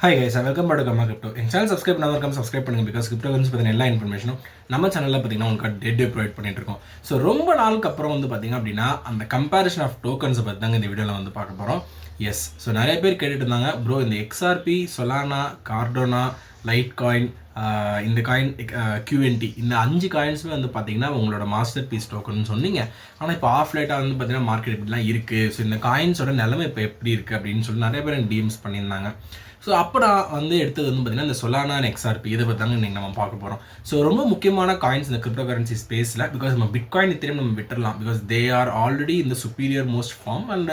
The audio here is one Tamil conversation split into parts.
Hi guys, welcome back to கம்மா கிரிப்டோ. என் சேனல் சப்ஸ்கிரைப் பண்ணாமல் சப்ஸ்கிரைப் பண்ணுங்க. பிகாஸ் கிரிப்டோ கரன்சி பற்றின எல்லா இன்ஃபர்மேஷனும் நம்ம சேனலில் பார்த்தீங்கன்னா உங்களுக்கு டே ப்ரொவைட் பண்ணிட்டு இருக்கோம். ஸோ ரொம்ப நாளுக்கு அப்புறம் வந்து பார்த்தீங்க அப்படின்னா அந்த கம்பேரிஷன் ஆஃப் டோக்கன்ஸை பற்றி தாங்க இந்த வீடியோவில் வந்து பார்க்க போகிறோம். எஸ், ஸோ நிறைய பேர் கேட்டுட்டு இருந்தாங்க, ப்ரோ இந்த XRP, சொலானா, கார்டோனா, லைட் காயின், இந்த காயின் QNT, இந்த 5 காயின்ஸுமே வந்து பார்த்தீங்கன்னா உங்களோட மாஸ்டர் பீஸ் டோக்கன் சொன்னீங்க. ஆனால் இப்போ ஆஃப் லைட்டாக வந்து பார்த்தீங்கன்னா மார்க்கெட் இப்படிலாம் இருக்குது. ஸோ இந்த காயின்ஸோட நிலைமை இப்போ எப்படி இருக்குது அப்படின்னு சொல்லி நிறைய பேர் டிஎம்ஸ் பண்ணியிருந்தாங்க. ஸோ அப்போ நான் வந்து எடுத்தது வந்து பார்த்தீங்கன்னா இந்த சொலானா அண்ட் XRP இதை பற்றி தாங்க இன்றைக்கி நம்ம பார்க்க போகிறோம். ஸோ ரொம்ப முக்கியமான காயின்ஸ் இந்த கிரிப்டோ கரன்சி ஸ்பேஸில். பிகாஸ் நம்ம பிட்காயின் இத்தனையும் நம்ம விட்டுடலாம். பிகாஸ் தே ஆர் ஆல்ரெடி இந்த சுப்பீரியர் மோஸ்ட் ஃபார்ம் அண்ட்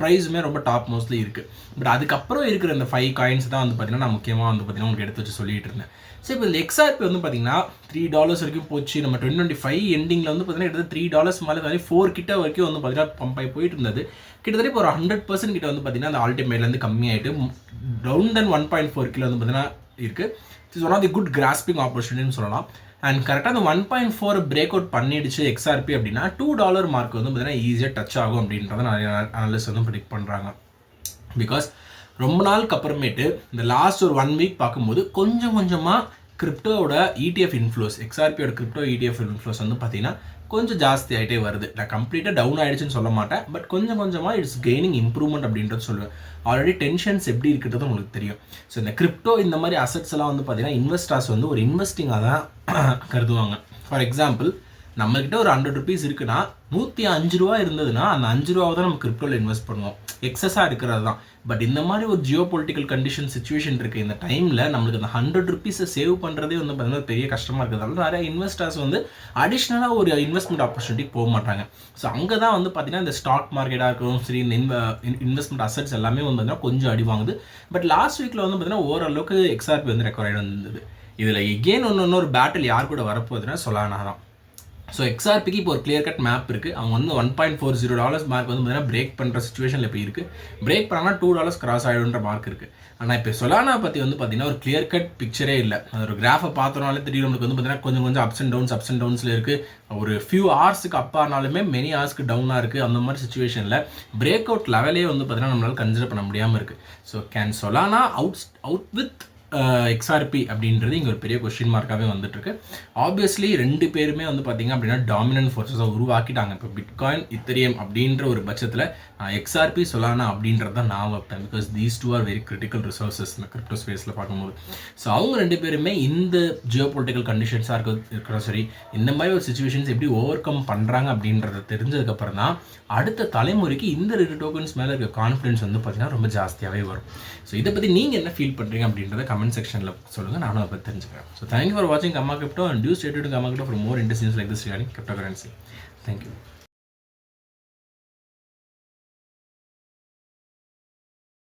ப்ரைஸுமே ரொம்ப டாப் மோஸ்ட்லி இருக்குது. பட் அதுக்கப்புறம் இருக்கிற இந்த 5 காயின்ஸ் தான் வந்து பார்த்தீங்கன்னா நான் முக்கியமாக வந்து பார்த்தீங்கன்னா உங்களுக்கு எடுத்து வச்சு சொல்லிட்டு இருந்தேன். ஸோ இப்போ இந்த XRP வந்து பார்த்தீங்கன்னா $3 வரைக்கும் போச்சு. நம்ம 2025 எண்டிங்கில் வந்து பார்த்தீங்கன்னா கிட்டத்தட்ட $3 மேலே 4 கிட்ட வரைக்கும் வந்து பார்த்தீங்கன்னா பம்ப் ஆகி போயிட்டு இருந்தது. கிட்டத்தட்ட இப்போ ஒரு 100% கிட்ட வந்து பார்த்தீங்கன்னா அந்த ஆல்டிமேட்லேருந்து கம்மியாகிட்டு டவுன் தென் 1.4 கிலோ வந்து பார்த்தீங்கன்னா இருக்குது. It's one of the good grasping ஆப்பர்ச்சுனிட்டின்னு சொல்லலாம். அண்ட் கரெக்டாக அந்த 1.4 பிரேக் அவுட் பண்ணிடுச்சு XRP அப்படின்னா $2 மார்க் வந்து பார்த்தீங்கன்னா ஈஸியாக டச் ஆகும் அப்படின்றத நிறைய அனலிஸ்ட் வந்து ப்ரிடிக்ட் பண்ணுறாங்க. பிகாஸ் ரொம்ப நாளுக்கு அப்புறமேட்டு இந்த லாஸ்ட் ஒரு 1 வீக் பார்க்கும்போது கொஞ்சம் கொஞ்சமாக கிரிப்டோவோட ETF இன்ஃப்ளோஸ், XRPயோட கிரிப்டோ ETF இன்ஃப்ளோஸ் வந்து பார்த்தீங்கன்னா கொஞ்சம் ஜாஸ்தி ஆகிட்டே வருது. நான் கம்ப்ளீட்டாக டவுன் ஆகிடுச்சுன்னு சொல்ல மாட்டேன், பட் கொஞ்சம் கொஞ்சமாக இட்ஸ் கெய்னிங் இம்ப்ரூவ்மெண்ட் அப்படின்றது சொல்லுவேன். ஆல்ரெடி டென்ஷன்ஸ் எப்படி இருக்கிறது உங்களுக்கு தெரியும். ஸோ இந்த கிரிப்டோ இந்த மாதிரி அசட்ஸ் எல்லாம் வந்து பார்த்தீங்கன்னா இன்வெஸ்டர்ஸ் வந்து ஒரு இன்வெஸ்டிங்காக தான் கருதுவாங்க. ஃபார் எக்ஸாம்பிள், நம்மக்கிட்ட ஒரு 100 rupees இருக்குன்னா 105 ரூபா இருந்ததுன்னா அந்த 5 ரூபாவை தான் நம்ம கிரிப்டோவில் இன்வெஸ்ட் பண்ணுவோம். எக்ஸஸாக இருக்கிறது தான். பட் இந்த மாதிரி ஒரு ஜியோ பொலிட்டிக்கல் கண்டிஷன் சுச்சுவேஷன் இருக்குது. இந்த டைமில் நம்மளுக்கு அந்த 100 rupees சேவ் பண்ணுறதே வந்து பார்த்தீங்கன்னா பெரிய கஷ்டமாக இருக்கிறதால நிறைய இன்வெஸ்டர்ஸ் வந்து அடிஷ்னலாக ஒரு இன்வெஸ்ட்மெண்ட் ஆப்பர்ச்சுனிட்டிக்கு போக மாட்டாங்க. ஸோ அங்கே தான் வந்து பார்த்தீங்கன்னா இந்த ஸ்டாக் மார்க்கெட்டாக இருக்கணும் சரி, இந்த இன்வெஸ்ட்மெண்ட் அசட்ஸ் எல்லாமே வந்து பார்த்தீங்கன்னா கொஞ்சம் அடி வாங்குது. பட் லாஸ்ட் வீக்கில் வந்து பார்த்தீங்கன்னா ஓரளவுக்கு XRP வந்து ரெக்கவர் ஆகிட்டு வந்தது. இதில் எகெயின் இன்னொரு பேட்டில் யார் கூட வரப்போகுதுன்னா சொலானா தான். ஸோ XRPக்கு இப்போ ஒரு கிளியர் கட் மேப் இருக்குது. அவங்க வந்து $1.40 மார்க் வந்து பார்த்தீங்கன்னா பிரேக் பண்ணுற சுச்சுவேஷனில் இப்போ இருக்குது. பிரேக் பண்ணால் $2 கிராஸ் ஆகிடுன்ற மார்க் இருக்குது. ஆனால் இப்போ சொலானா பற்றி வந்து பார்த்தீங்கன்னா ஒரு கிளியர் கட் பிக்சரே இல்லை. அது ஒரு கிராஃபை பார்த்தோனாலே தெரியும் நம்மளுக்கு வந்து பார்த்தீங்கன்னா கொஞ்சம் அப்ஸ் அண்ட் டவுன்ஸில் இருக்குது. ஒரு ஃபியூ ஹவர்ஸுக்கு அப்பானாலுமே மெனி ஹவர்ஸ்க்கு டவுனாக இருக்குது. அந்த மாதிரி சுச்சுவேஷனில் பிரேக் அவுட் லெவலே வந்து பார்த்தீங்கன்னா நம்மளால் கன்சிடர் பண்ண முடியாமல் இருக்குது. So can Solana out with XRP அப்படின்றது இங்கே ஒரு பெரிய கொஸ்டின் மார்க்காகவே வந்துட்டுருக்கு. ஆப்வியஸ்லி 2 பேருமே வந்து பார்த்திங்க அப்படின்னா டாமினன்ட் ஃபோர்ஸஸாக உருவாக்கிட்டாங்க. இப்போ பிட்காயின், இத்தரியம் அப்படின்ற ஒரு பட்சத்தில் XRP, சொலானா அப்படின்றது தான் நான் வைப்பேன். Because these 2 are very critical resources இந்த கிரிப்டோ ஸ்பேஸில் பார்க்கும்போது. ஸோ அவங்க 2 பேருமே இந்த ஜியோ பொலிட்டிக்கல் கண்டிஷன்ஸாக இருக்கிறோம் சரி, இந்த மாதிரி ஒரு சுச்சுவேஷன்ஸ் எப்படி ஓவர் கம் பண்ணுறாங்க அப்படின்றத தெரிஞ்சதுக்கப்புறம் தான் அடுத்த தலைமுறைக்கு இந்த 2 டோக்கன்ஸ் மேலே இருக்க கான்ஃபிடன்ஸ் வந்து பார்த்திங்கன்னா ரொம்ப ஜாஸ்தியாகவே வரும். ஸோ இதை பற்றி நீங்கள் என்ன ஃபீல் பண்ணுறீங்க அப்படின்றத கமெண்ட் செக்ஷனில் சொல்லுங்கள். நானும் அதை பற்றி தெரிஞ்சுக்கிறேன். ஸோ தேங்க்யூ ஃபார் வாட்சிங் Gamma crypto and do stay tune Gamma crypto for more interest news like this regarding crypto currency. Thank you.